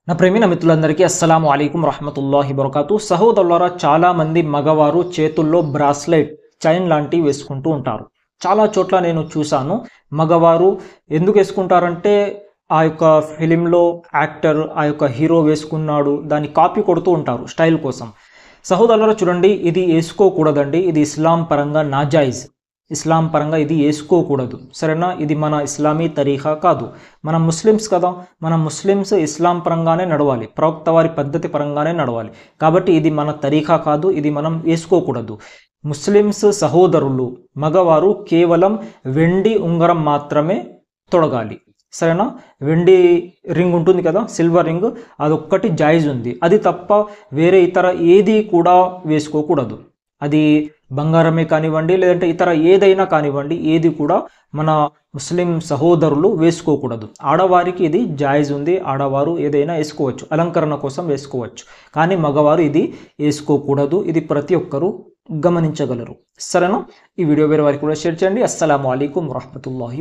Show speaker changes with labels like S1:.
S1: నా ప్రేమిన మిత్రులందరికీ అస్సలాము అలైకుం రహమతుల్లాహి వబరకాతు. సహోదరులారా, చాలా మంది మగవారు చేతుల్లో బ్రాస్లెట్, చైన్ లాంటివి వేసుకుంటూ ఉంటారు. చాలా చోట్ల నేను చూశాను. మగవారు ఎందుకు వేసుకుంటారంటే ఆ యొక్క ఫిలింలో యాక్టర్, ఆ యొక్క హీరో వేసుకున్నాడు, దాన్ని కాపీ కొడుతూ ఉంటారు స్టైల్ కోసం. సహోదరులారా చూడండి, ఇది వేసుకోకూడదండి. ఇది ఇస్లాం పరంగా నాజాయిజ్. ఇస్లాం పరంగా ఇది వేసుకోకూడదు, సరేనా? ఇది మన ఇస్లామీ తరీఖా కాదు. మనం ముస్లిమ్స్ కదా, మనం ముస్లిమ్స్ ఇస్లాం పరంగానే నడవాలి, ప్రవక్త వారి పద్ధతి పరంగానే నడవాలి. కాబట్టి ఇది మన తరీఖా కాదు, ఇది మనం వేసుకోకూడదు. ముస్లిమ్స్ సహోదరులు మగవారు కేవలం వెండి ఉంగరం మాత్రమే తొడగాలి, సరేనా? వెండి రింగ్ ఉంటుంది కదా, సిల్వర్ రింగ్, అదొక్కటి జాయిజ్ ఉంది. అది తప్ప వేరే ఇతర ఏది కూడా వేసుకోకూడదు. అది బంగారమే కానివ్వండి, లేదంటే ఇతర ఏదైనా కానివ్వండి, ఏది కూడా మన ముస్లిం సహోదరులు వేసుకోకూడదు. ఆడవారికి ఇది జాయిజ్ ఉంది, ఆడవారు ఏదైనా వేసుకోవచ్చు, అలంకరణ కోసం వేసుకోవచ్చు. కానీ మగవారు ఇది వేసుకోకూడదు. ఇది ప్రతి ఒక్కరూ గమనించగలరు, సరేనా? ఈ వీడియో వేరే వారికి కూడా షేర్ చేయండి. అస్సలాము అలైకుం వరహ్మతుల్లాహి.